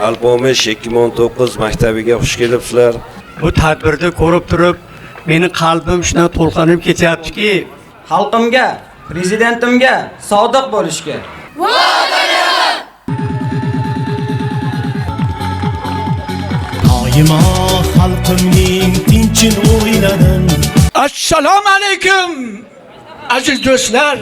Alpomish 2019 maktabiga xush kelibsizlar. Bu tadbirda ko'rib turib, meni qalbim shuna to'lqinib ketyaptiki, xalqimga, prezidentimga sodiq bo'lishga. Doimo xalqimning tinchini o'yladim. Assalomu alaykum aziz do'stlar.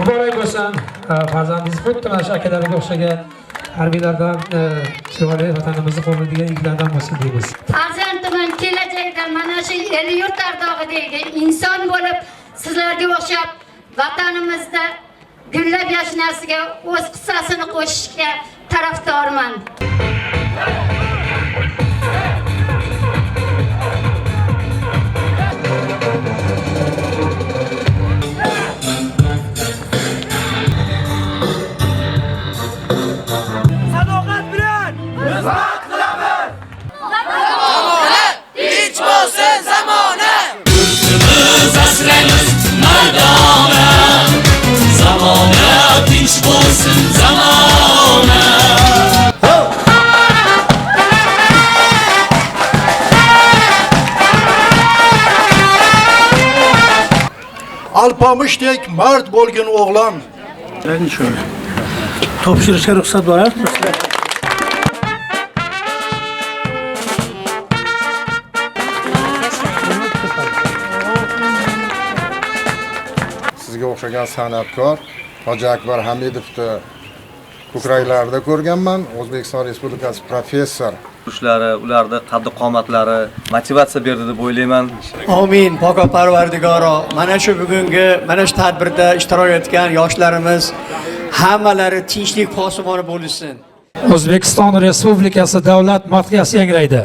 Muborak bo'lsin. Farzandingiz xuddi mana shu akalariga o'xshagan harbiylardan chiroyli vatanimizni qo'llaydigan yigitlardan bo'lsin deymiz. Farzandiman kelajakda mana shu el yurt ardog'idagi inson bo'lib sizlarga o'xshab vatanimizda gullab yashnasiga o'z hissasini qo'shishga tarafdorman. Alpomishdek mard bo'lgan o'g'lon. topshirishga ruxsat berasiz? Sizga o'xshagan san'atkor Hoji Akbar Hamidovni ko'kraklarida ko'rganman. O'zbekiston Respublikasi professor. Ularda qaddi qomatlari motivatsiya berdi deb o'ylayman. Amin. Poko Parvardigoro, mana shu bugungi mana shu tadbirda ishtirok etgan yoshlarimiz hammalari tinchlik posboni bo'lsin. O'zbekiston Respublikasi davlat madhiyasi yangraydi.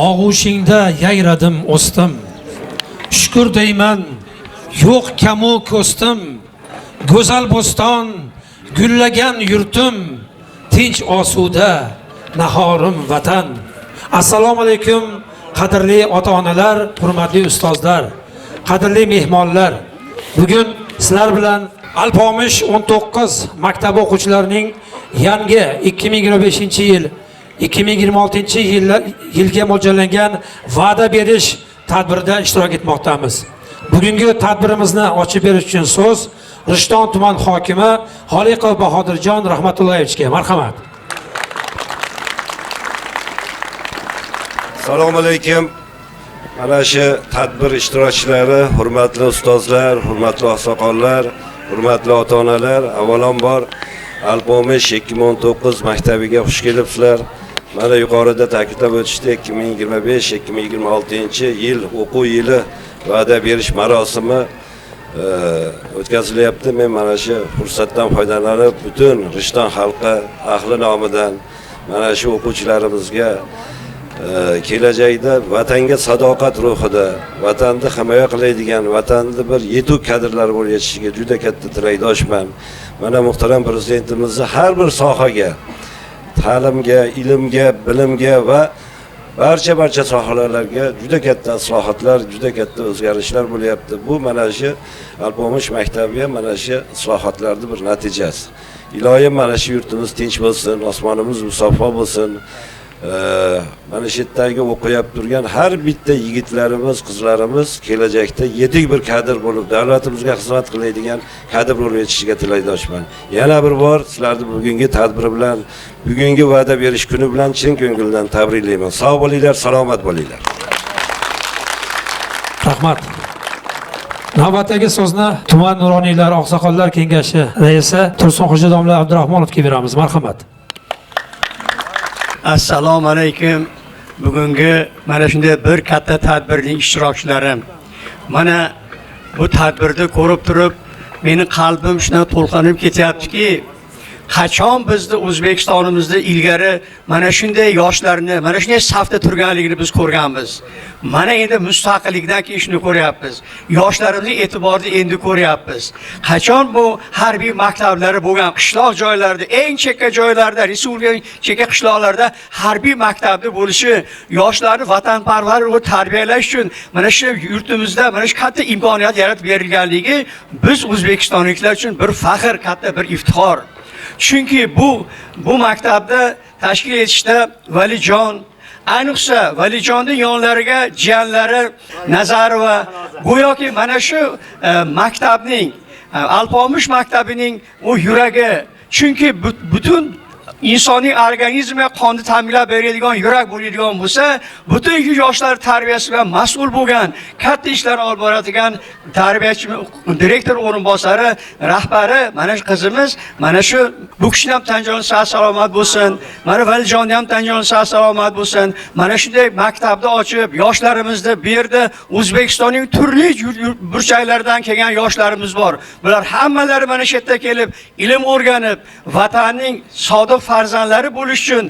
Og'ushingda yayradim o'stim. Shukr deyman, yo'q kamu ko'stim. Go'zal bo'ston, gullagan yurtim, tinch osuda nahorim vatan. Assalomu alaykum, qadrli ota-onalar, hurmatli ustozlar, qadrli mehmonlar. Bugun sizlar bilan Alpomish 19 maktab o'quvchilarining yangi 2025-yil 2026-yilga mo'ljallangan va'da berish tadbirida ishtirok etmoqdamiz. Bugungi tadbirimizni ochib berish uchun so'z Rishton tuman hokimi Xoliqov Bahodirjon Rahmatullayevga. Marhamat. Assalomu alaykum. Mana shu tadbir ishtirokchilari, hurmatli ustozlar, hurmatli oqsoqollar, hurmatli ota-onalar, avvalambor Alpomish 2019 maktabiga xush kelibsizlar. Mana yuqorida ta'kidlab o'tishdek 2025-2026 yil o'quv yili va'da berish marosimi o'tkazilyapti. Men mana shu fursatdan foydalanib butun Rishton xalqi ahli nomidan mana shu o'quvchilarimizga kelajakda vatanga sadoqat ruhida, vatanni himoya qiladigan, vatanni bir yetuk kadrlar bo'lib yetishiga juda katta tilakdoshman. Mana muhtaram prezidentimizni har bir sohaga, ta'limga, ilmga, bilimga va barcha sohalarga juda katta islohotlar, juda katta o'zgarishlar bo'lyapti. Bu mana shu Alpomish maktabiga mana shu islohotlarning bir natijasi. Iloyim mana shu yurtimiz tinch bo'lsin, osmonimiz musaffo bo'lsin. Mana shu yerdagi o'qiyap turgan har bitta yigitlarimiz, qizlarimiz kelajakda yetuk bir kadr bo'lib, davlatimizga xizmat qiladigan kadr bo'lib yetishiga tilakdoshman. Yana bir bor sizlarni bugungi tadbir bilan, bugungi va'da berish kuni bilan chin ko'ngildan tabriklayman. Sog' bo'linglar, salomat bo'linglar. Rahmat. Navbatdagi so'zni tuman nuroniylar oqsoqollar kengashi raisi Tursunxo'ja domla Abdurahmonovga beramiz. Marhamat. Assalomu alaykum. Bugungi mana shunday bir katta tadbirning ishtirokchilari. Mana bu tadbirni ko'rib turib, meni qalbim shunday to'lqinib ketyaptiki, qachon bizni O'zbekistonimizda ilgari mana shunday yoshlarni, mana shunday safda turganligini biz ko'rganmiz. Mana endi mustaqillikdan keyin shuni ko'ryapmiz. Yoshlarimizni e'tiborni endi ko'ryapmiz. Qachon bu harbiy maktablari bo'lgan qishloq joylarda, eng chekka joylarda, respublikaning chekka qishloqlarda harbiy maktabda bo'lishi, yoshlarni vatanparvar va tarbiyalash uchun mana shu yurtimizda mana shu katta imkoniyat yaratib berilganligi biz o'zbekistonliklar uchun bir faxr, katta bir iftixor. Chunki bu maktabda tashkil etishda Valijon, ayniqsa Valijonning yonlariga jiyanlari Nazarova, go'yoki mana shu maktabning, Alpomish maktabining u yuragi. Chunki butun insoniy organizmga qonni ta'minlab beradigan yurak bo'ladigan bo'lsa, butun yoshlar tarbiyasiga mas'ul bo'lgan, katta ishlar olib boradigan tarbiyachi, direktor o'rinbosari, rahbari mana shu qizimiz, mana shu bu kishini ham tan joni sog' salomat bo'lsin, mana Valijonni ham tan joni sog' salomat bo'lsin. Mana shunday maktabni ochib, yoshlarimizni bu yerda O'zbekistonning turli burchaklaridan kelgan yoshlarimiz bor. Bular hammalari mana shu yerda kelib, ilm o'rganib, vatanning sodiq farzandlari bo'lish uchun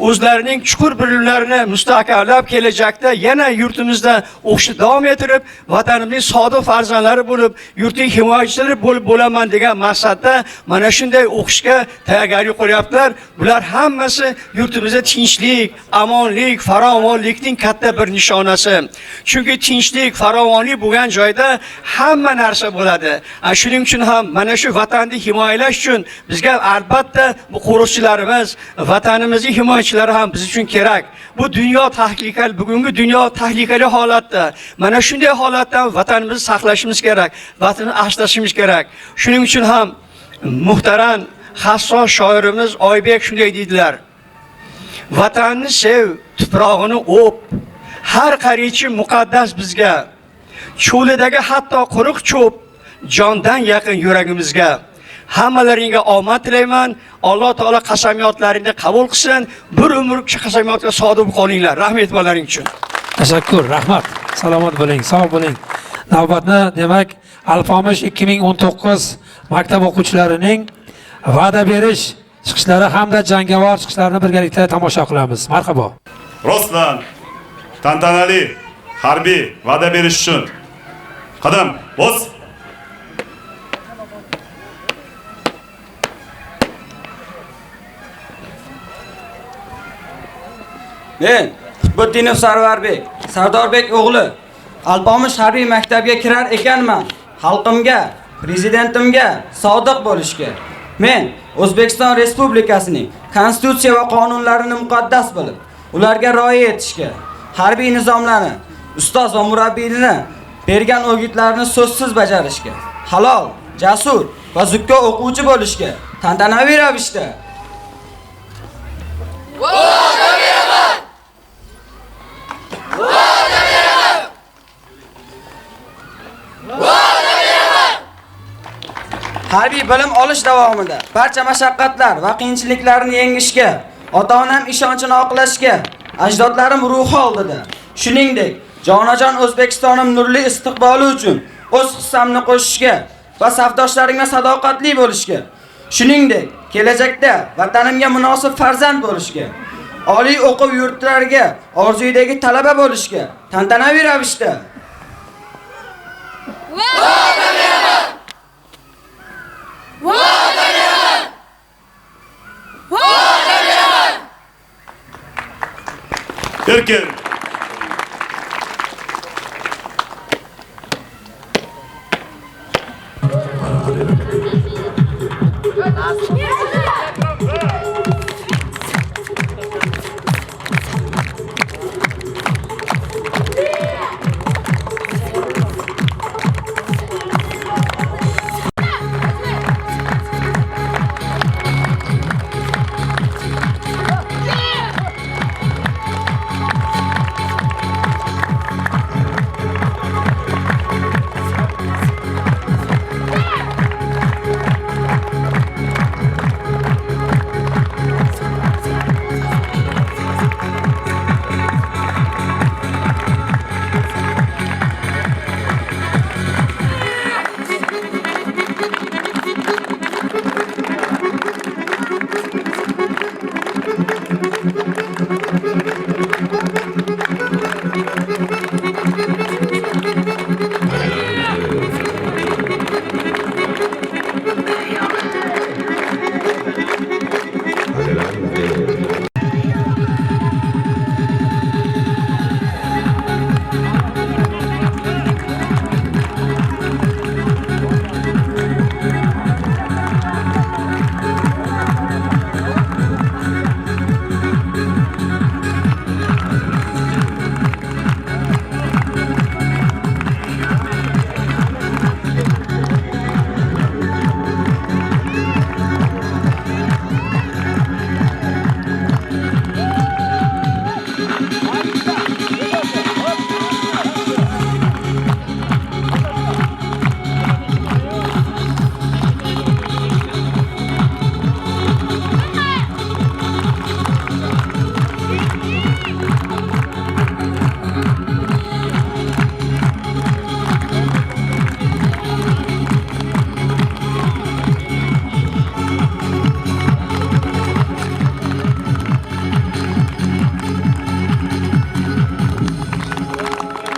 o'zlarining chuqur bilimlarini mustahkamlab kelajakda yana yurtimizda o'qishni davom ettirib, vatanimizning sodiq farzandlari bo'lib, yurtning himoyachilari bo'lib bo'laman degan maqsadda mana shunday o'qishga tayyorgarlik ko'ryaptilar. Bular hammasi yurtimizda tinchlik, amonlik, farovonlikning katta bir nishonasi. Chunki tinchlik, farovonlik bo'lgan joyda hamma narsa bo'ladi. Shuning uchun ham mana shu vatanni himoyalash uchun bizga albatta bu qo'riqchilarimiz, vatanimizning himoyachilari ham biz uchun kerak. Bu dunyo tahlikali, bugungi dunyo tahlikali holatda. Mana shunday holatdan vatanimizni saqlashimiz kerak, vatanni asrashimiz kerak. Shuning uchun ham muhtaram hassos shoirimiz Oybek shunday deydilar: Vatanni sev, tuprog'ini o'p. Har qarichi muqaddas bizga. Cho'lidagi hatto quruq cho'p jondan yaqin yuragimizga. Hammalaringga omad tilayman. Alloh taolo qasamyotlaringni qabul qilsin. Bir umr qasamyotga sodiq qolinglar. Rahmat bolaring uchun. Tashakkur, rahmat. Salomat bo'ling, sog' bo'ling. Navbatni demak Alpomish 2019 maktab o'quvchilarining va'da berish chiqishlari hamda jangovar chiqishlarini birgalikda tomosha qilamiz. Marhabo. Rostdan tantanali harbiy va'da berish uchun qadam bos. Men Qutbuddinov Sarvarbek, Sardorbek o'g'li Alpomish harbiy maktabga kirar ekanman. Xalqimga, prezidentimga sodiq bo'lishga. Men O'zbekiston Respublikasining konstitutsiya va qonunlarini muqaddas bilib, ularga rioya etishga, harbiy nizomlarni, ustoz va murabbiylarni bergan o'gitlarni so'zsiz bajarishga, halol, jasur va zukko o'quvchi bo'lishga tantanaviy ravishda harbiy bilim olish davomida barcha mashaqqatlar va qiyinchiliklarni yengishga, ota-onam ishonchini oqlashga, ajdodlarim ruhi oldida, shuningdek, jonajon O'zbekistonim nurli istiqboli uchun o'z hissamni qo'shishga va safdoshlarimga sadoqatli bo'lishga, shuningdek, kelajakda vatanimga munosib farzand bo'lishga, oliy o'quv yurtlariga orzudagi talaba bo'lishga tantanaviy ravishda va'da beraman. Va'da beraman. Va'da beraman. Erkin.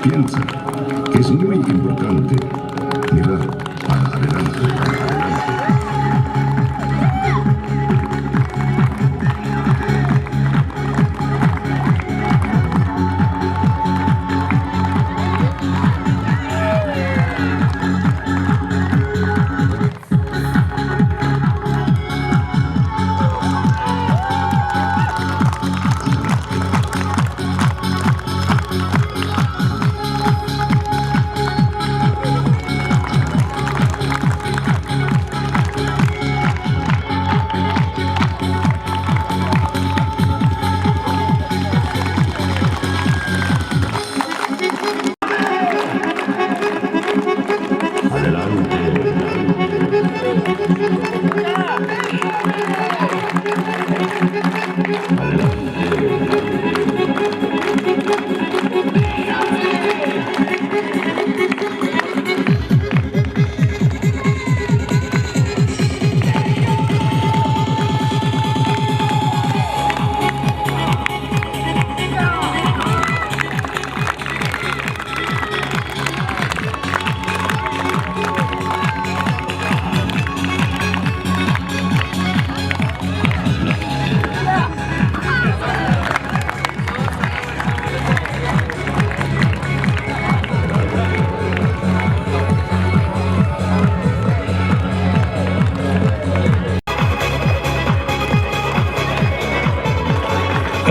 Piensa que es muy importante mirar para adelante.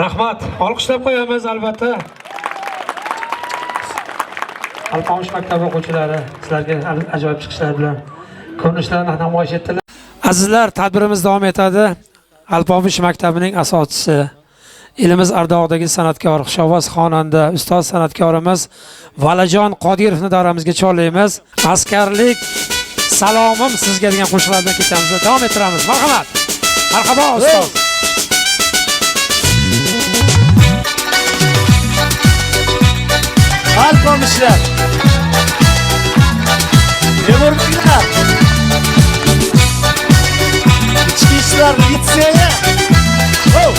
Rahmat. Olqishlab qo'yamiz albatta. Alpomish maktabi o'quvchilari sizlarga ajoyib chiqishlar bilan ko'rinishlarni namoyish etdilar. Azizlar, tadbirimiz davom etadi. Alpomish maktabining asoschisi, elimiz Ardog'dagi san'atkor, xushovoz xonanda, ustoz san'atkorimiz Valajon Qodirovni davramizga chorlaymiz. Askarlik salomim sizga degan qo'shiqlar bilan ketamiz. Davom ettiramiz. Marhamat. Marhaba ustoz. Alpomishlar Yemurlar. İçki işler gitseye. Oh.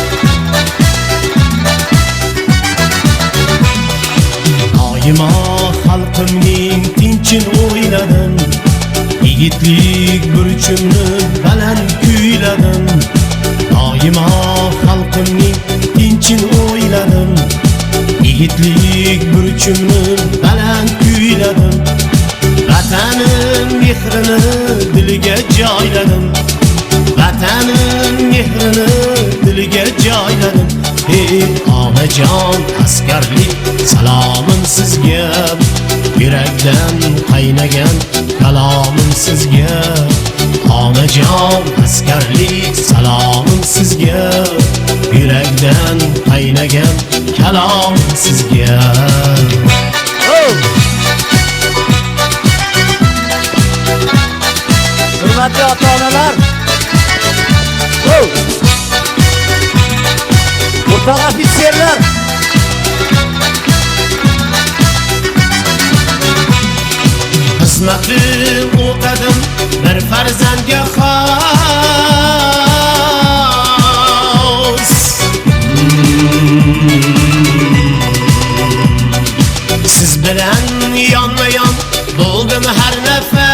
Doimo xalqimning tinchin o'yladim. Yigitlik burchimni baland kuyladim. Doimo xalqimning tinchin o'yladim. Yigitlik burchimni baland kuyladim. Vatanim mehrini dilga joyladim. Vatanim mehrini dilga joyladim. Ey onajon askarlik salomim sizga. Yurakdan qaynagan kalomim sizga. Onajon askarlik salomim sizga. Yurakdan qaynagan kalomim sizga. Hurmatli ota-onalar, o'rtoq ofitserlar, xizmatim o'tadim bir farzandga xos. Siz bilan yonma-yon bo'ldim har nafas.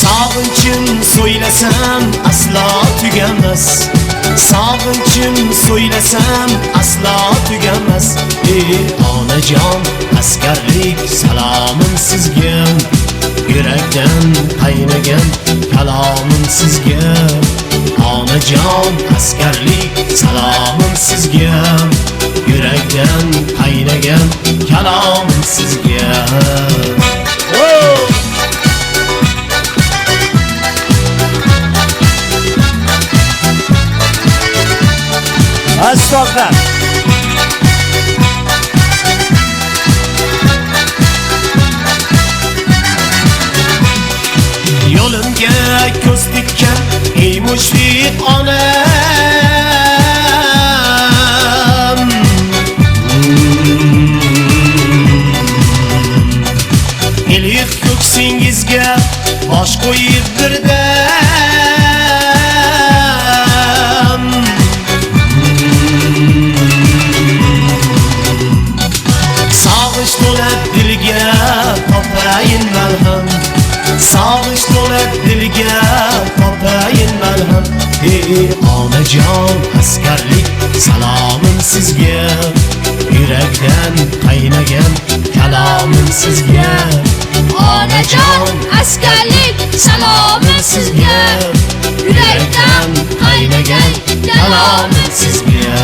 Sog'inchim so'ylasam aslo tugamas. Sog'inchim so'ylasam aslo tugamas. Ey onajon askarlik salomim sizga. Yurakdan qaynagan kalomim sizga. Onajon askarlik salomim sizga. Yurakdan qaynagan kalomim sizga. Asfaltlar. Yo'limga ko'z tikkan ey mushfiq onam. Ellik ko'ksingizga bosh qo'yib birdan. Sog'inch to'lib dilga toprayin malham. Sog'inch to'lib dilga toprayin malham. Ey onajon askarlik salomim sizga. Yurakdan qaynagan kalomim sizga. Onajon askarlik salomim sizga. Yurakdan qaynagan kalomim sizga.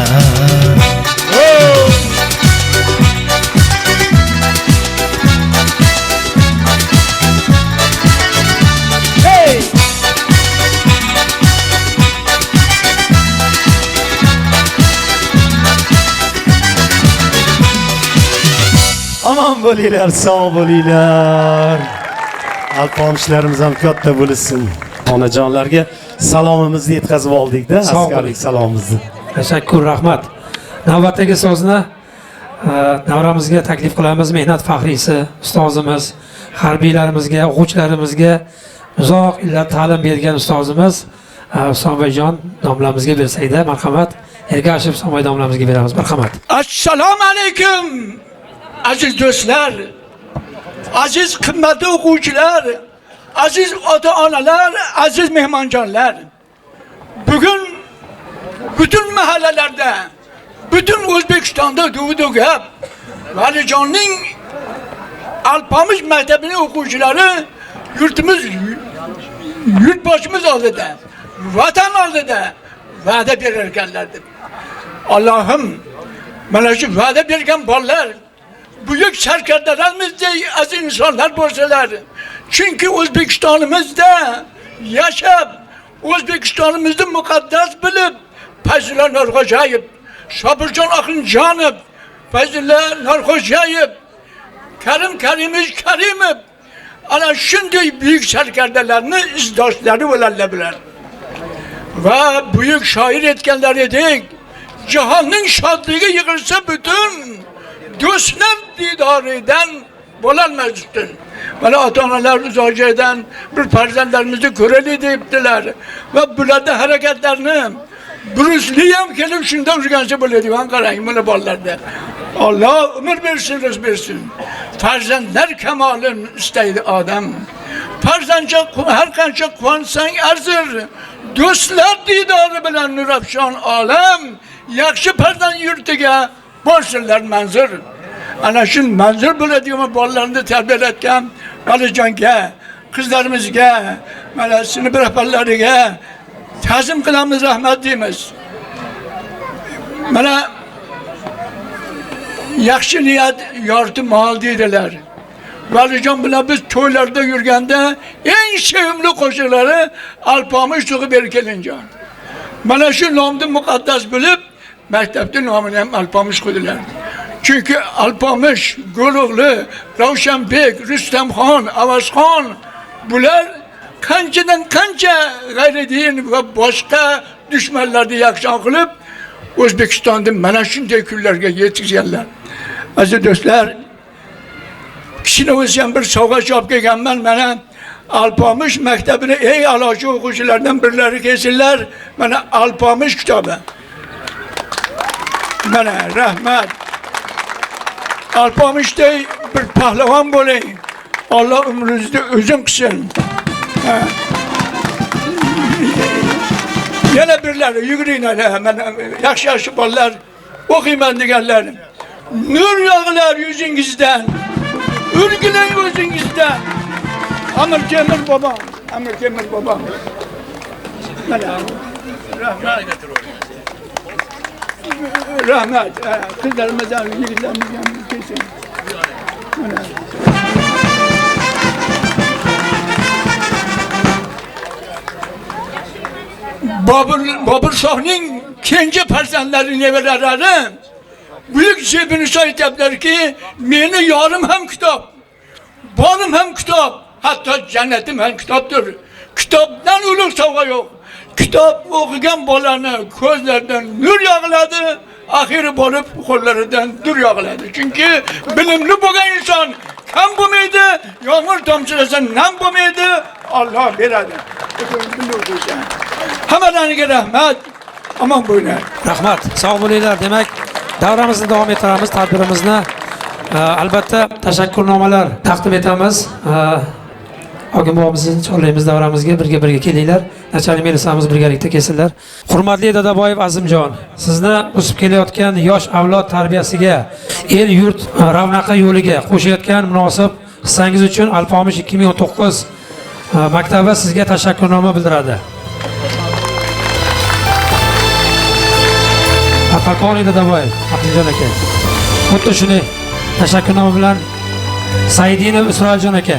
Aman bo'linglar, sog' bo'linglar. Alpomishlarimiz ham katta bo'lsin. Onajonlarga salomimizni yetkazib oldik-da, askarlik salomimizni. Tashakkur, rahmat. Navbatdagi so'zni davramizga taklif qilamiz. Mehnat faxriysi, ustozimiz, harbiylarimizga, o'quvchilarimizga uzoq yillar ta'lim bergan ustozimiz So'mbayjon domlamizga bersaydi, marhamat. Ergashev So'mbay domlamizga beramiz, marhamat. Assalomu alaykum. Aziz do'stlar, aziz qimmatli o'quvchilar, aziz ota-onalar, aziz mehmonjonlar. Bugun butun mahallalarda, butun O'zbekistonda duv-duv gap. Valijonning Alpomish maktabining o'quvchilari yurtboshimiz oldida, vatan oldida va'da berar ekanlar deb. Allohim, mana shu va'da bergan bolalar buyuk sarkardalarimizdek aziz insonlar bo'lsalar, chunki O'zbekistonimizda yashab, O'zbekistonimizni muqaddas bilib, Fazlullo Norxo'jayev, Sobirjon Oxunjonov, Fazlullo Norxo'jayev, Karim Karimov ana shunday buyuk sarkardalarni izdoshlari bo'ladilar. Va buyuk shoir aytganlar edik, jahonning shodligiga yig'ilsa butun do'stlar didoridan bo'lolmas ustun. Mana ota-onalar uzoq joydan bir farzandlarimizni ko'raylik debdilar va bularda harakatlarni Bruce Lee ham kelib shunda urgancha bo'ladi. Mana qarang, mana bolalarda. Alloh umr bersin, rizq bersin. Farzandlar kamolin istaydi odam. Farzandcha har qancha quvansang arzir, do'stlar didori bilan nurafshon olam, yaxshi farzand yurtiga bo'lsinlar manzur. Ana shu manzur bo'ladigan bolalarni tarbiyalayotgan Valijonga, qizlarimizga, mana sinf rahbarlariga ta'zim qilamiz, rahmat deymiz. Mana yaxshi niyat yorti mol deydilar. Valijon bilan biz to'ylarda yurganda eng sevimli qo'shiqlari Alpomish tug'i berkelinjon. Mana shu nomni muqaddas bilib, maktabda nomini ham Alpomish qo'ydilar. Çünkü Alpomish, Go'ro'g'li, Ravshanbek, Rustamxon, Avazxon bular qanchadan qancha g'ayridin va boshqa dushmanlarni yakson qilib O'zbekistonda mana shunday kunlarga yetkazganlar. Aziz do'stlar, kishini o'zi ham bir sovg'a olib kelganman. Mana Alpomish maktabini eng a'lochi o'quvchilardan birlari kelsinlar. Mana Alpomish kitobi. Mana rahmat. Alpomishday bir pahlavon bo'ling. Alloh umringizni uzun qilsin. Yana birlari yuguringlar, mana yaxshi bolalar o'qiyman deganlar. Nur yog'lar yuzingizdan. Urgilang o'zingizdan. Amir Temur bobom, Amir Temur bobom. Mana rahmat. Rahmat. Qizlarimizdan, yigitlarimizdan kelsin. Mana. Bobur Shohning kenja farzandlari nevaralari buyuk Zebinus aytadilarki, meni yorim ham kitob, borim ham kitob, hatto jannatim ham kitobdir. Kitobdan ulug' sovg'a yo'q. Kitob o'qigan bolani ko'zlaridan nur yog'iladi, oxiri bo'lib qo'llaridan nur yog'iladi. Chunki bilimli bo'lgan inson kam bo'lmaydi, yomg'ir tomchilasa nam bo'lmaydi, Alloh beradi. Hammalariga rahmat. Omon bo'linglar. Rahmat. Sog' bo'linglar. Demak, davramizni davom ettiramiz, tadbirimizni. Albatta tashakkurnomalar taqdim etamiz. Hokim bobomizni chorlaymiz davramizga, birga kelinglar. Nachalik melisamiz birgalikda kelsinlar. Hurmatli Dadaboyev Azimjon, sizni o'sib kelayotgan yosh avlod tarbiyasiga, el yurt ravnaqi yo'liga qo'shayotgan munosib hissangiz uchun Alpomish 2019 maktabi sizga tashakkurnoma bildiradi. Polkovnik Dadaboyev, Abduljon aka. Xuddi shunday tashakkurnoma bilan Saidinov Isroiljon aka.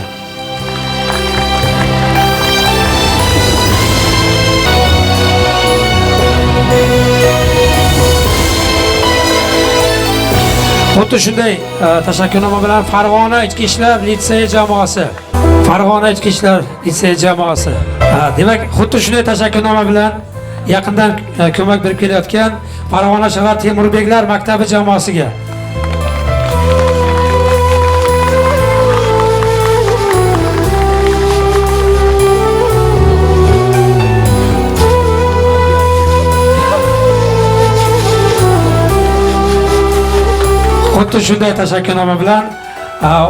Xuddi shunday tashakkurnoma bilan Farg'ona ichki ishlar litseyi jamoasi. Farg'ona ichki ishlar litseyi jamoasi. Demak, xuddi shunday tashakkurnoma bilan yaqindan ko'mak berib kelayotgan Farg'ona shahar Temurbeklar maktabi jamoasiga. Xuddi shunday tashakkurnoma bilan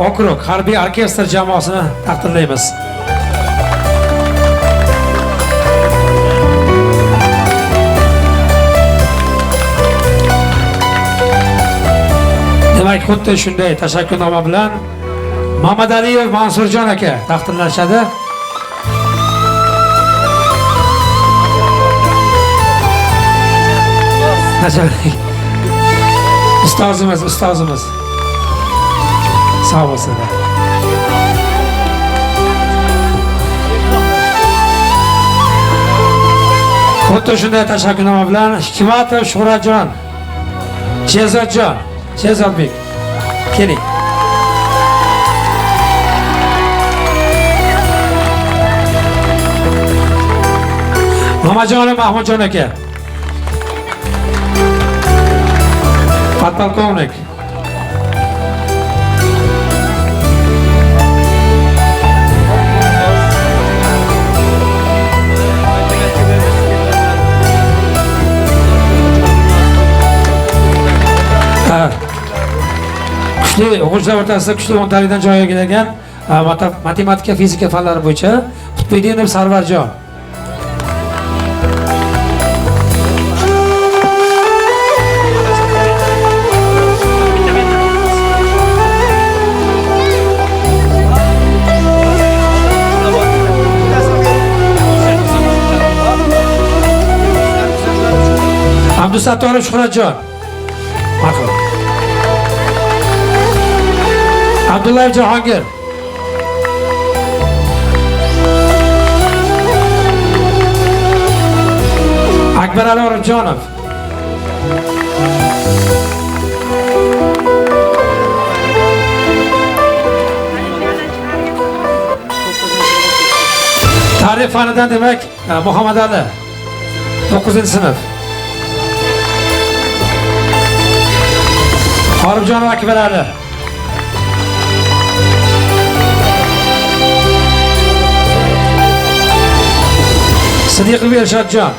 okrug harbiy orkestr jamoasini taqdirlaymiz. Demak, xuddi shunday tashakkurnoma bilan Mamadaliyev Mansurjon aka taqdirlanishadi. Nachalik ustozimiz. Sağ olsunlar. Xuddi shunday tashakkurnoma bilan Hikmatov Shuhratjon, Shehzodjon, Shehzodbek, keling. Mamajonov Mahmudjon aka. Podpolkovnik. Kuchli o'quvchilar o'rtasida kuchli o'ntalikdan joy egallagan matematika, fizika fanlari bo'yicha Qutbiddinov Sarvarjon. Abdusattorov Shuhratjon. Marhamat. Abdullayev Jahongir. Akbarali Orifjonov. Tarix fanidan demak Muhammad Ali 9-sinf. Orifjonov Akbarali. Sidiqov Elshadjon.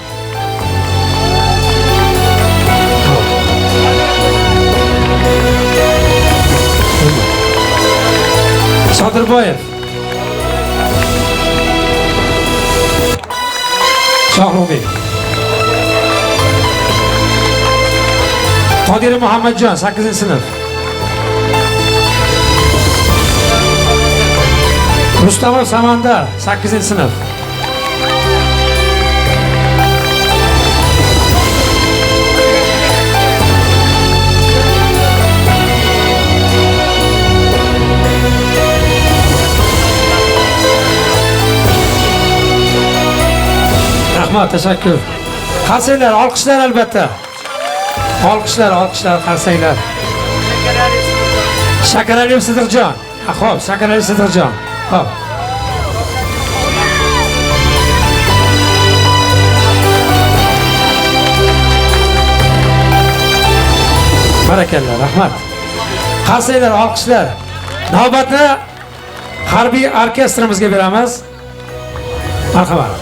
Sodirboyev. Shohrubiy. Qodirov Muhammadjon 8-sinf. Rustamov Samandar 8-sinf. Rahmat, teşekkür. Qarsanglar, olqishlar albatta. Olqishlar qarsanglar. Shakaraliyev Sidiqjon. Xo'p, Shakaraliyev Sidiqjon. Xo'p. Barakallah, rahmat. Qarsanglar, olqishlar. Navbatni harbiy orkestrimizga beramiz. Marhamat.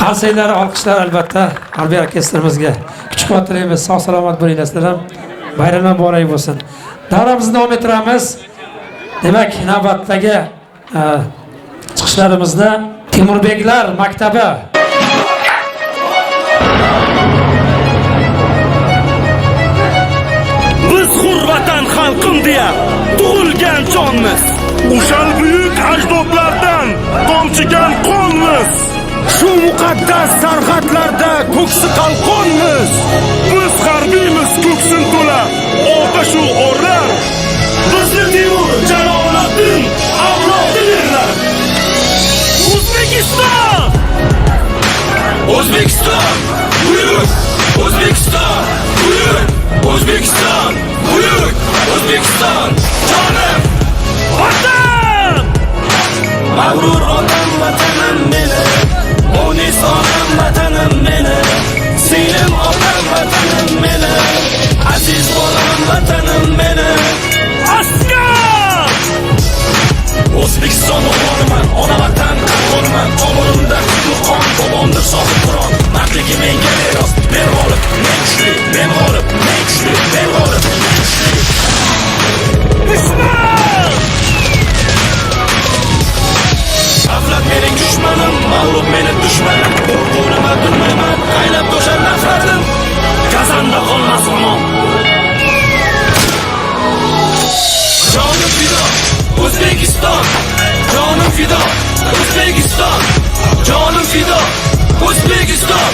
Qarsanglar, olqishlar albatta harbiy orkestrimizga. Kuch-quvvat tilaymiz. Sog' salomat bo'linglar. Bayram muborak bo'lsin. Davramizni davom ettiramiz. Demak, navbatdagi chiqishlarimizni Temurbeklar maktabi biz hur vatan olsun diye tug'ilgan jonmiz. O'shal buyuk ajdodlardan tomchigan qonmiz. Shu muqaddas sarhadlarda ko'ksi qalqonmiz. Biz harbiymiz ko'ksin to'la otashu orlar. Bizni Temur Jaloliddin avlodidirlar. O'zbekiston! O'zbekiston! Buyuk! O'zbekiston! Buyuk! O'zbekiston! Buyuk! O'zbekiston! Jonim! Vatan! Mag'rur onam vatanim meni, Munis onam vatanim meni, Singlim onam vatanim meni, aziz bolam vatanim meni. Askar! O'zbekiston o'g'loniman, ona vatan qahramonman, tomirimda qutlug' qon, bobomdir sohib Qur'on. Mardligi menga meros, men g'olib, men kuchli, men g'olib, men kuchli, men g'olib, men kuchli. Dushman! G'aflat mening dushmanim, mag'lub mening dushmanim. Qo'rquvnima bilmayman, qaynab to'shar nafratim. Kazanda qolmas omon. Jonim fido, O'zbekiston. Jonim fido, O'zbekiston. Jonim fido, O'zbekiston.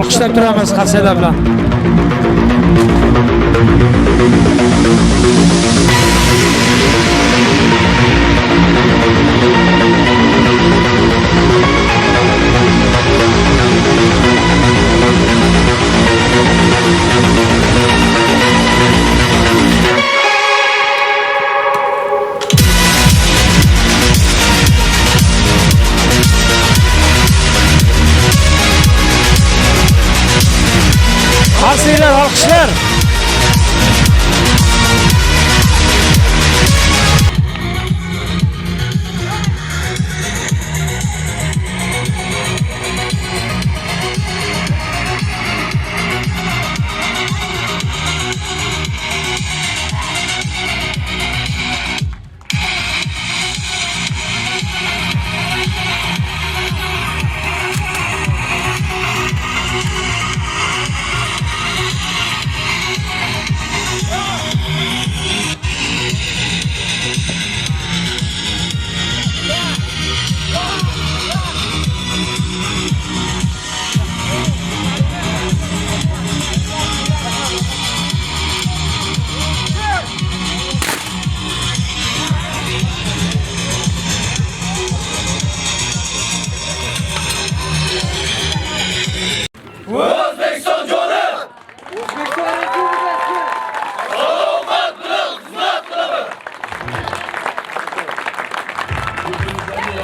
Olqishlab turamiz qasida bilan. Alsinglar, olqishlar.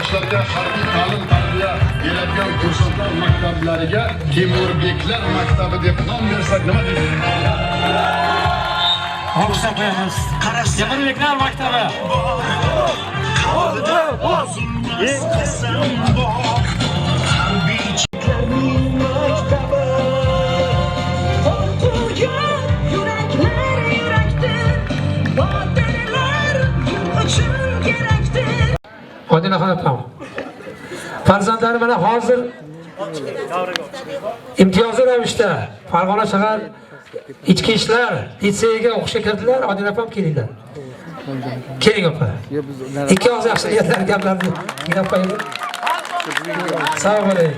yoshlarga harbiy ta'lim tarbiya beradigan kursantlar maktablariga Temurbeklar maktabi deb nom bersak nima deysiz? Olqishlar qo'yamiz. Temurbeklar maktabi. Odinaxon opam. Farzandlari mana hozir imtiyozli ravishda Farg'ona shahar ichki ishlar litseyiga o'qishga kirdilar. Odina opam kelinglar. Keling opa. Ikki og'iz yaxshi niyatlar gaplarni tinglab qo'ying. Sog' bo'ling.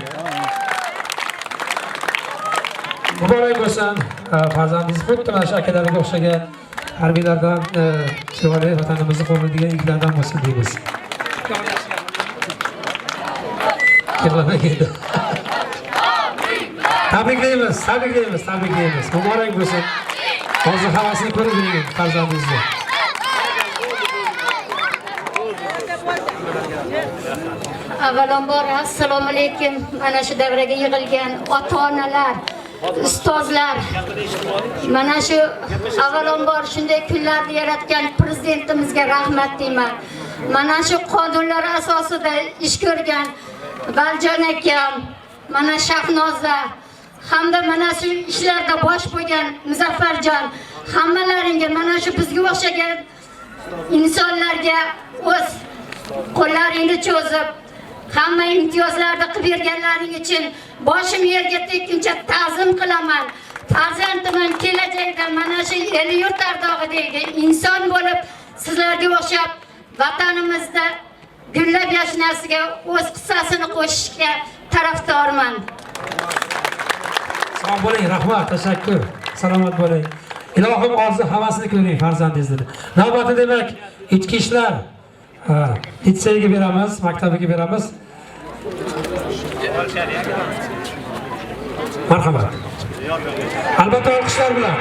Muborak bo'lsin. Farzandingiz xuddi mana shu akalariga o'xshagan harbiylardan chiroyli vatanimizni qo'riqlaydigan yigitlardan bo'lsin deymiz. Tabriklaymiz. Muborak bo'lsin. Hozir havasini ko'rib yuring farzandingizni. Avvalambor assalomu alaykum. Mana shu davraga yig'ilgan ota-onalar, ustozlar. Mana shu avvalambor shunday kunlarni yaratgan prezidentimizga rahmat deyman. Mana shu qonunlar asosida ish ko'rgan Valjon akam, mana Shahnoza hamda mana shu ishlarda bosh qo'ygan Muzaffarjon, hammalaringga mana shu bizga o'xshagan insonlarga o'z qo'llaringni cho'zib, hamma imtiyozlarni qilib berganlaring uchun boshim yerga tekkuncha ta'zim qilaman. Farzandiman kelajakda mana shu el yurt ardog'idagi inson bo'lib, sizlarga o'xshab vatanimizda gullab yashnasiga o'z qissasini qo'shishga tarafdorman. Sog' bo'ling, rahmat, tashakkur. Salomat bo'ling. Ilohim orzu havasini ko'ring farzandingizni. Navbatda demak, ichki ishlar litseyiga beramiz, maktabiga beramiz. Marhamat. Albatta olqishlar bilan.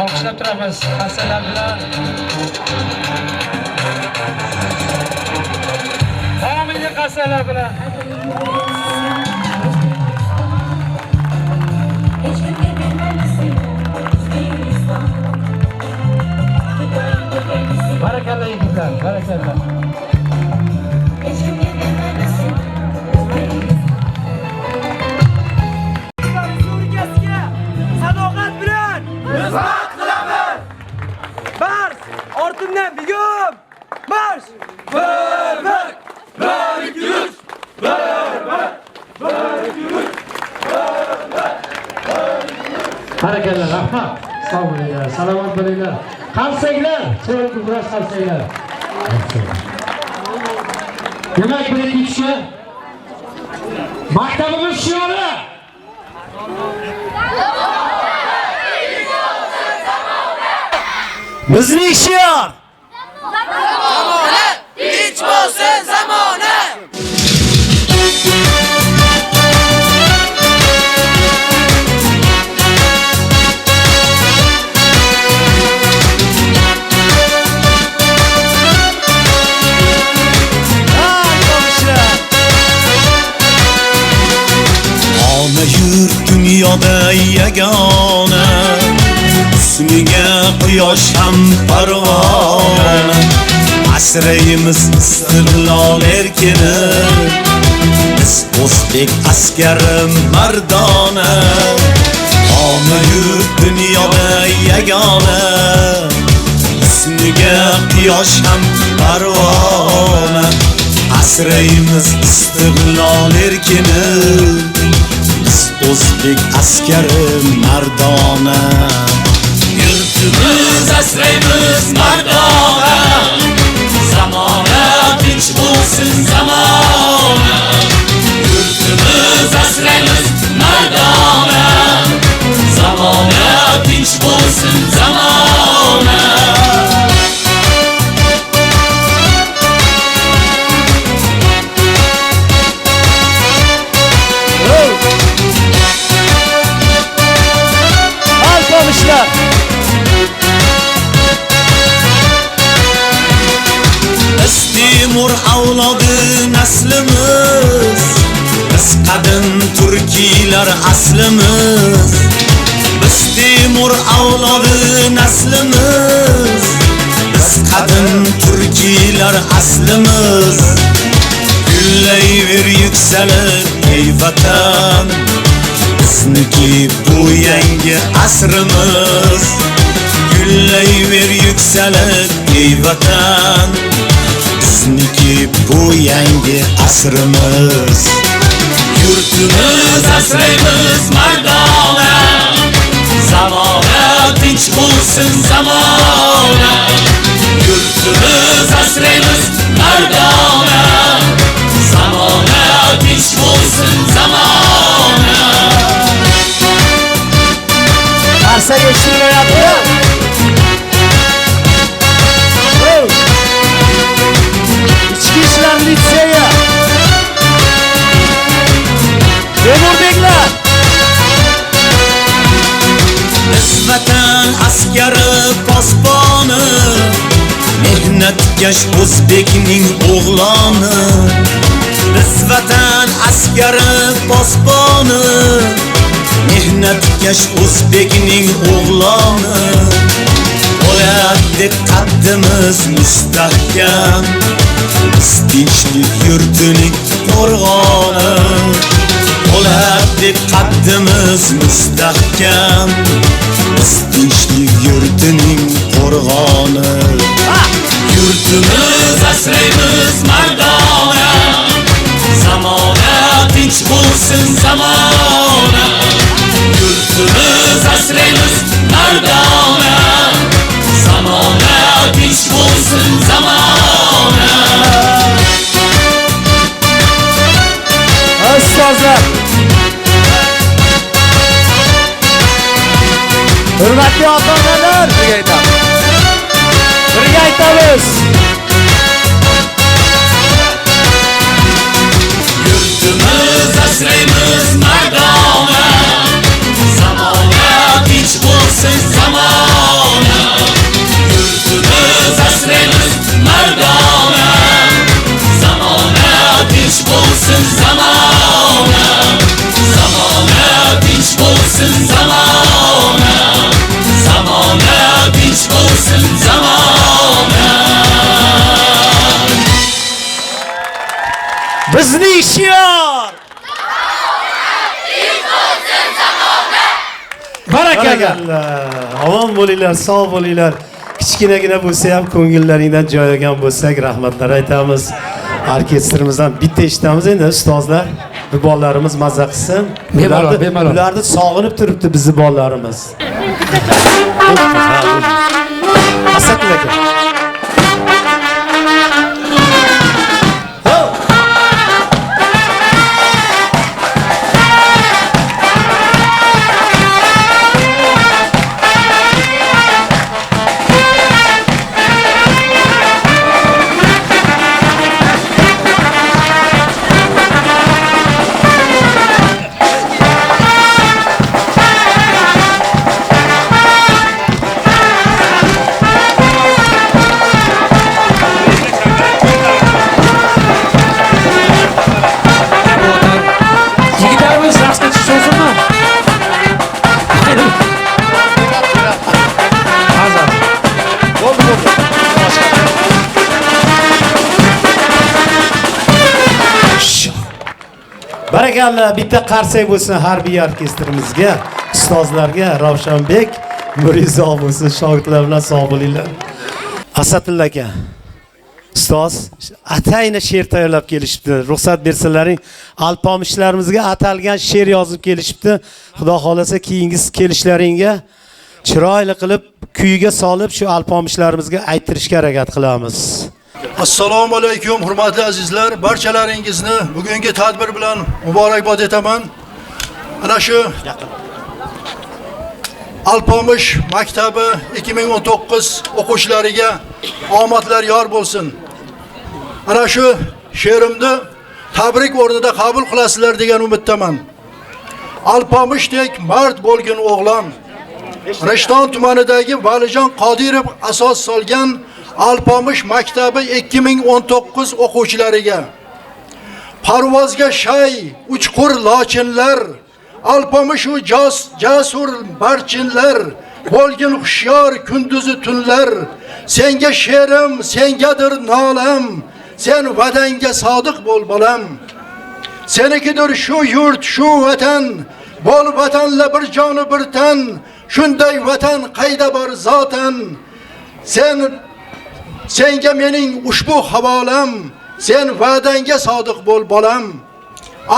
Olqishlab turamiz hassalar bilan. Homiylik hassalar bilan. Barakallah yigitlar, barakallah. Sadoqat bilan xizmat qilaman. Marsh, ortimdan bigum. Marsh. Bir yuz. Barakallah, rahmat. Sog' bo'linglar, salomat bo'linglar. Qalsanglar, chiroyli kurash qalsanglar. Demak, birinchi kishi maktabimiz shiori. Bizning shior. Zamona, tinch bo'lsin zamona. Ona yurt dunyoda yagona, ismiga quyosh ham parvona. Asrayimiz istiqlol erkini, biz o'zbek askari mardona. Ona yurt dunyoda yagona, ismiga quyosh ham parvona. Asrayimiz istiqlol erkini, biz o'zbek askari mardona. Yurtimiz asraymiz mardona. Zamona tinch bo'lsin zamona. Yurtimiz asraymiz mardona. Zamona tinch bo'lsin zamona. Alpomişlar. Temur avlodi naslimiz, biz qadim turkiylar aslimiz. Biz Temur avlodi naslimiz, biz qadim turkiylar aslimiz. Gullayver yuksalib ey vatan, bizniki bu yangi asrimiz. Gullayver yuksalib ey vatan, bizniki bu yangi asrimiz. Yurtimiz asraymiz mardona. Zamona tinch bo'lsin bo'lsin zamona. Yurtimiz asraymiz mardona. Zamona tinch bo'lsin zamona. Qarsak eshitilayapti. İçki işler litseyi. Temurbeklar. Vatan askari posboni, mehnatkash o'zbekning o'g'loni. Biz vatan askari posboni, mehnatkash o'zbekning o'g'loni. Bo'ladi qaddimiz mustahkam, biz tinchlik yurtining qo'rg'oni. Bo'ladi qaddimiz mustahkam, biz tinchlik yurtining qo'rg'oni. Yurtimiz asraymiz mardona. Zamona tinch bo'lsin zamona. Yurtimiz asraymiz mardona. Zamona tinch bo'lsin zamona. Ustozlar. Hurmatli ota-onalar, birga aytamiz. Yurtimiz asraymiz mardona. Zamona tinch bo'lsin zamona. Yurtimiz asraymiz mardona. Zamona tinch bo'lsin zamona. Zamona tinch bo'lsin zamona. Zamona tinch bo'lsin zamona. Bizning shior. Barakallah. Omon bo'linglar, sog' bo'linglar. Kichkinagina bo'lsa ham ko'ngillaringdan joy olgan bo'lsak, rahmatlar aytamiz. Orkestrimizdan bitta eshitamiz endi ustozlar. Bu bolalarimiz mazza qilsin. Ularni sog'inib turibdi bizni bolalarimiz. Asadbek aka. Barakallah, bitta qarsak bo'lsin harbiy orkestrimizga, ustozlarga, Ravshanbek, Murizo bo'lsin, shogirdlar bilan sog' bo'linglar. Asadilla aka, ustoz atayna she'r tayyorlab kelishibdi. Ruxsat bersalaring, alpomishlarimizga atalgan she'r yozib kelishibdi. Xudo xolasa keyingi kelishlaringga chiroyli qilib kuyiga solib shu alpomishlarimizga aytirishga harakat qilamiz. Assalomu alaykum hurmatli azizlar, barchalaringizni bugungi tadbir bilan muborakbod etaman. Ana shu Alpomish maktabi 2019 o'quvchilariga omadlar yor bo'lsin. Ana shu she'rimni tabrik o'rnida qabul qilasizlar degan umiddaman. Alpomishdek mard bo'lgan o'g'lon, Rishton tumanidagi Valijon Qodirov asos solgan Alpomish maktabi 2019 o'quvchilariga parvozga shay uchqur lochinlar, Alpomish u jasur barchinlar, bo'lgin hushyor kunduzi tunlar, senga she'rim, sengadir nolam, sen vatanga sodiq bo'l bolam. Senikidir shu yurt, shu vatan, bol vatanla bir joni bir tan, shunday vatan qayda bor zotan. Senga mening ushbu havolam, sen va'dangga sodiq bo'l bolam.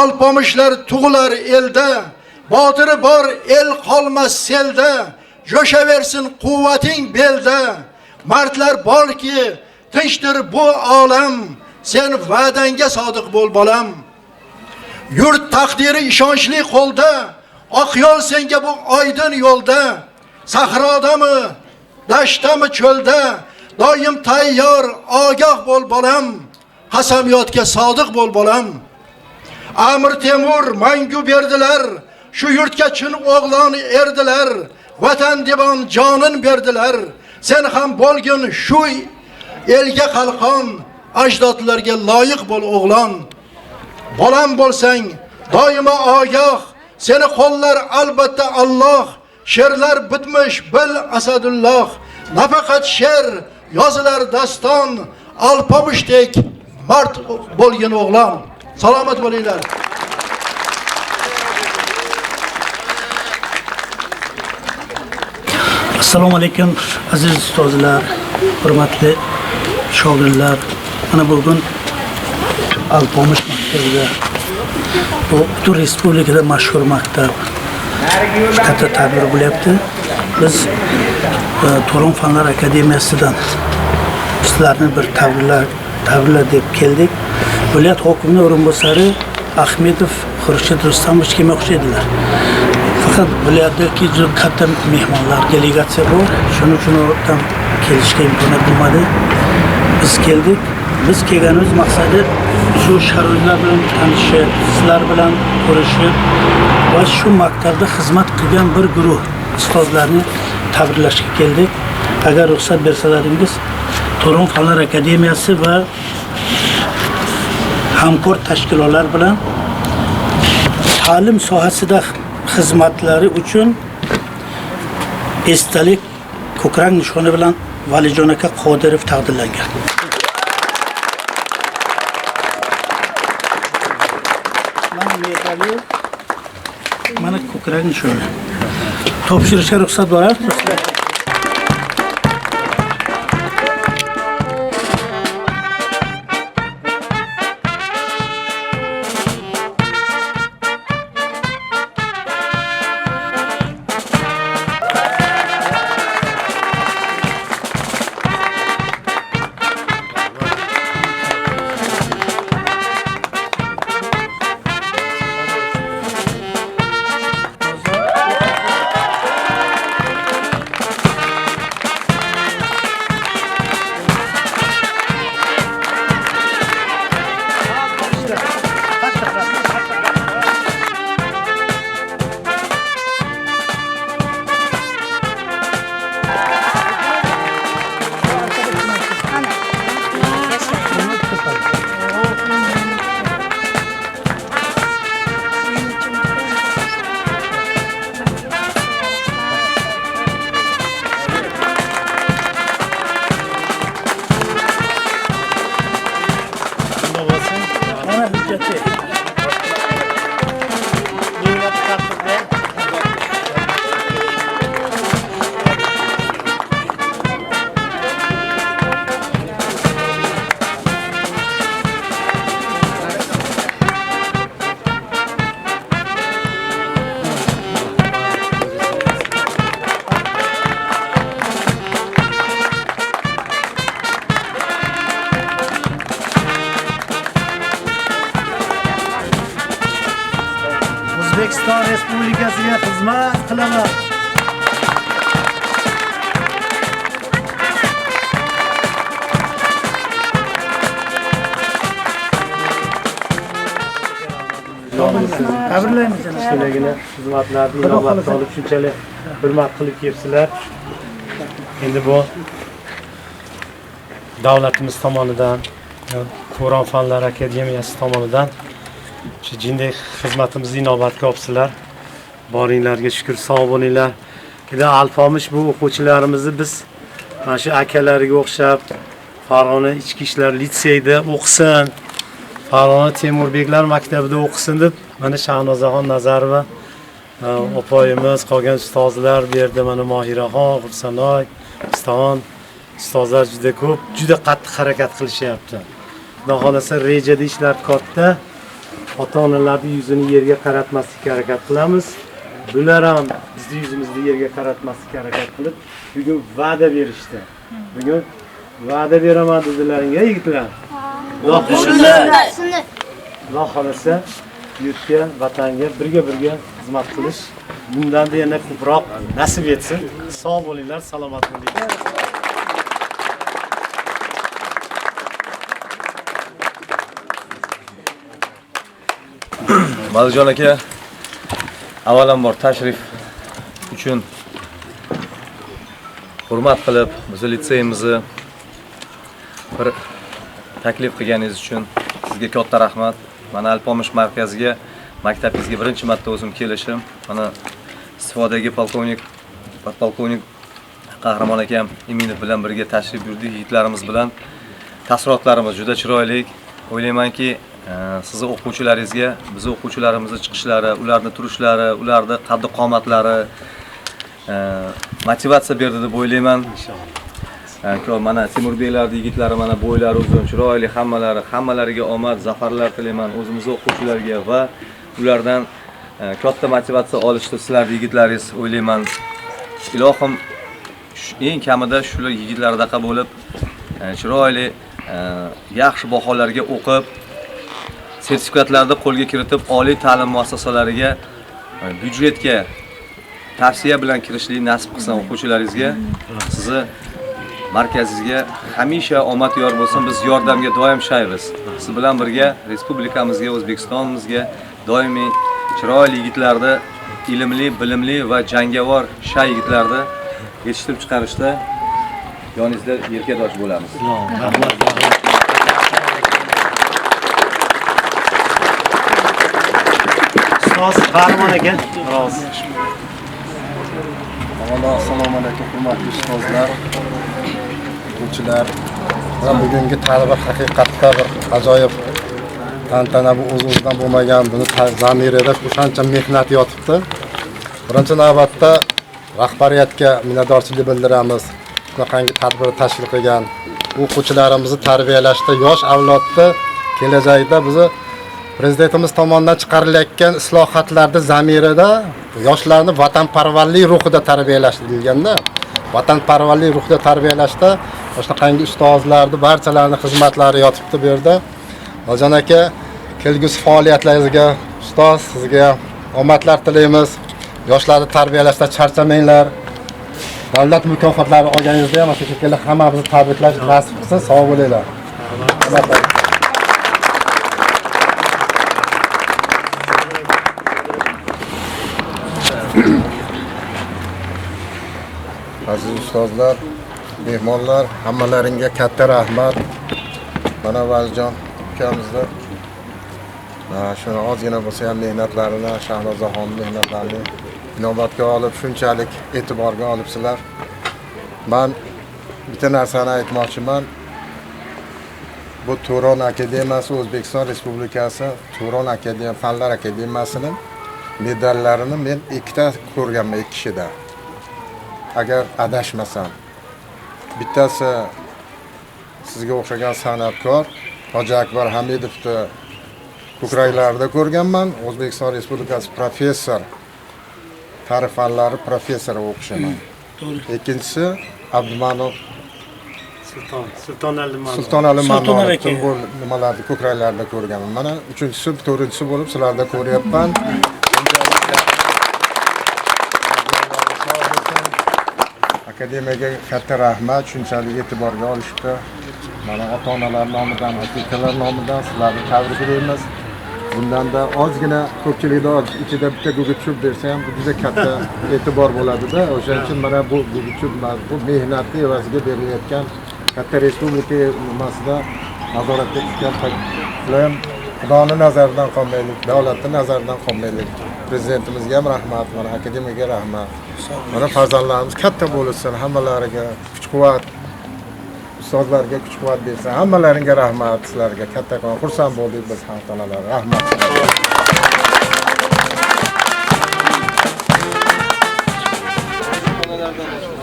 Alpomishlar tug'lar elda, bodiri bor el qolmas selda, jo'shaversin quvvating belda. Mardlar borki, tinchdir bu olam. Sen va'dangga sodiq bo'l bolam. Yurt taqdiri ishonchli qo'lda. Oq yo'l senga bu oydin yo'lda. Sahrodami, dashtami, cho'lda, doim tayyor, ogoh bo'l bolam. Qasamyotga sodiq bo'l bolam. Amir Temur mangu berdilar, shu yurtga chin o'g'lon erdilar. Vatan devon jonin berdilar. Sen ham bo'lgin shu elga qalqon, ajdodlarga loyiq bo'l o'g'lon. Bolam bo'lsang, doimo ogoh, seni qo'llar albatta Alloh. She'rlar bitmish bil Asadulloh. Nafaqat she'r, yozilar daston, alpomushdek mard bo'lgin o'g'lon. Salomat bo'linglar. Assalomu alaykum aziz ustozlar, hurmatli shogirdlar. Mana bugun Alpomush maktabida, bu butun respublikada mashhur maktab, katta tadbir bo'lyapti. Biz To'ron Fanlar Akademiyasidan sizlarni bir tabriklar deb keldik. Viloyat hokimining o'rinbosari Ahmedov Xurshid Rustamovich kelmoqchi edilar. Fakat viloyatdagi juda katta mehmonlar, delegatsiya bor. Shuning uchun oradan kelishga imkoniyat bo'lmadi. Biz keldik. Biz kelganimiz maqsadi shu sharoitlar bilan tanishib, sizlar bilan ko'rishib va shu maktabda xizmat qilgan bir guruh ustozlarni tabriklashga keldik. Agar ruxsat bersalaringiz, To'ron Fanlar Akademiyasi va hamkor tashkilotlar bilan ta'lim sohasida xizmatlari uchun esdalik ko'krak nishoni bilan Valijon aka Qodirov taqdirlangan. Mana medali, mana ko'krak nishoni. Topshirishga ruxsat bo'lar. O'zbekiston Respublikasiga xizmat qilaman. Tabriklaymiz. Sizlarga xizmatlarni inobatga olib shunchalik hurmat qilib kelibsizlar. Endi bu davlatimiz tomonidan, To'ron Fanlar Akademiyasi tomonidan shu jinday xizmatimizni inobatga olibsizlar. Boringlarga shukr, sog' bo'linglar. Endi Alpomush bu o'quvchilarimizni biz mana shu akalariga o'xshab Farg'ona ichki ishlar litseyida o'qisin, Farg'ona Temurbeklar maktabida o'qisin deb mana Shahnozaxon Nazarova opoyimiz, qolgan ustozlar bu yerda mana Mohiraxon, Xursanoy, Uston ustozlar juda ko'p, juda qattiq harakat qilishyapti. Xudo xolasa rejada ishlar katta. Ota-onalarning yuzini yerga qaratmaslikka harakat qilamiz. bular ham bizni yuzimizni yerga qaratmaslikka harakat qilib, bugun va'da berishdi. Bugun va'da beraman dedilaringga yigitlar. Xudo xolasa yurtga, vatanga birga xizmat qilish bundan yana ko'proq nasib etsin. Sog' bo'linglar, salomat bo'linglar. Malijon aka, avvalambor tashrif uchun hurmat qilib, bizni litseyimizni bir taklif qilganingiz uchun sizga katta rahmat. Mana Alpomish markaziga, maktabingizga birinchi marta o'zim kelishim. Mana istifodagi polkovnik Qahramon akam Iminov bilan birga tashrif buyurdik. Yigitlarimiz bilan taassurotlarimiz juda chiroyli. O'ylaymanki, siz o'quvchilaringizga, biz o'quvchilarimizning chiqishlari, ularning turishlari, ularning qaddi-qomatlari motivatsiya berdi deb o'ylayman. Inshaalloh. Mana Temurbeklarning yigitlari mana bo'ylari uzun, chiroyli, hammalariga omad, zafarlar tilayman o'zimizning o'quvchilarga va ulardan katta motivatsiya olishdi sizlarning yigitlaringiz o'ylayman. Ilohim eng kamida shular yigitlardaqa bo'lib, chiroyli, yaxshi baholarga o'qib, sertifikatlarni qo'lga kiritib, oliy ta'lim muassasalariga, byudjetga tavsiya bilan kirishni nasib qilsin o'quvchilaringizga. Sizni markazingizga hamisha omad yor bo'lsin. Biz yordamga doim shaymiz. Siz bilan birga respublikamizga, O'zbekistonimizga doimiy chiroyli yigitlarni, ilmli, bilimli va jangovar shay yigitlarni yetishtirib chiqarishda yoningizda yelkadosh bo'lamiz. Ustoz Qahramon aka, rozi. Assalomu alaykum hurmatli ustozlar, o'quvchilar. Bugungi tadbir haqiqatda bir ajoyib tantana, bu o'z-o'zidan bo'lmagan, buni zamirida qancha mehnat yotibdi. Birinchi navbatda rahbariyatga minnatdorchilik bildiramiz. Shunaqangi tadbirni tashkil qilgan o'quvchilarimizni tarbiyalashda, yosh avlodni kelajakda bizni Prezidentimiz tomonidan chiqarilayotgan islohotlarning zamirida yoshlarni vatanparvarlik ruhida tarbiyalash deyilganda, vatanparvarlik ruhida tarbiyalashda shunaqangi ustozlarni barchalarning xizmatlari yotibdi bu yerda. Malijon aka, kelgusi faoliyatlaringizga ustoz sizga omadlar tilaymiz. Yoshlarni tarbiyalashda charchamanglar. Davlat mukofotlari olganingizda ham shekilli hammamizni tabriklash nasib qilsin. Sog' bo'linglar. Aziz ustozlar, mehmonlar, hammalaringga katta rahmat. Mana Valijon ukamizni shuni ozgina bo'lsa ham mehnatlarini, Shahnozaxon mehnatlarini inobatga olib, shunchalik e'tiborga olibsizlar. Men bitta narsani aytmoqchiman. Bu Turon akademiyasi, O'zbekiston Respublikasi Turon Fanlar akademiyasining medallarini men ikkita ko'rganman, ikki kishida. Agar adashmasam, bittasi sizga o'xshagan san'atkor Hoji Akbar Hamidovni ko'kraklarida ko'rganman. O'zbekiston Respublikasi professor, tarix fanlari professori o'qishaman. Ikkinchisi Abdumanov Sulton Ali Mamonovni nimalarni ko'kraklarida ko'rganman. Mana uchinchisi, to'rtinchisi bo'lib sizlarda ko'ryapman. Akademiyaga katta rahmat, shunchalik e'tiborga olishdi. Mana ota-onalar nomidan, aka-ukalar nomidan sizlarni tabriklaymiz. Bundanda ozgina ko'pchilikda ichida bitta gugutchib bersa ham juda katta e'tibor bo'ladi-da. O'shaning uchun mana bu gugutchib, bu mehnatni evaziga berilayotgan katta respublika nimasida nazoratga tushgan filan Xudoni nazaridan qolmaylik, davlatning nazaridan qolmaylik. Prezidentimizga ham rahmat, mana akademiyaga rahmat. Mana farzandlarimiz katta bo'lsin, hammalariga kuch-quvvat, ustozlarga kuch-quvvat bersin. Hammalaringga rahmat, sizlarga kattakon xursand bo'ldik biz ham onalar. Rahmat.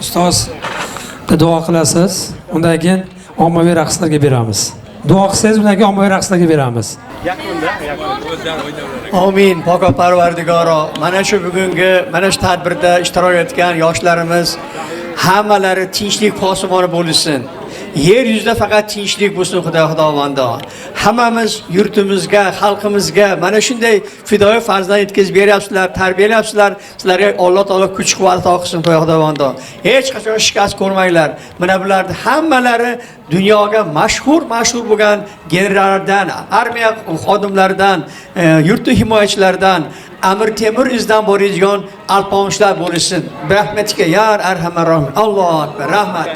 Ustoz duo qilasiz, undan keyin ommaviy raqslarga beramiz. duo qilsangiz ularga ommaviy raqslarga beramiz. Amin. Poko Parvardigoro, mana shu bugungi mana shu tadbirda ishtirok etgan yoshlarimiz hammalari tinchlik posboni bo'lsin. Yer yuzida faqat tinchlik bo'lsin Xudovando. Hammamiz yurtimizga, xalqimizga mana shunday fidoyi farzand yetkazib beryapsizlar, tarbiyalayapsizlar. Sizlarga Alloh taolo kuch-quvvat ato qilsin Xudovando. Hech qachon shikast ko'rmanglar. Mana bularning hammalari dunyoga mashhur bo'lgan generallardan, armiya xodimlaridan, yurtni himoyachilaridan, Amir Temur izdan boradigan alpomushlar bo'lsin. Rahmatika ya arhamar rohim. Allohu akbar. Rahmat.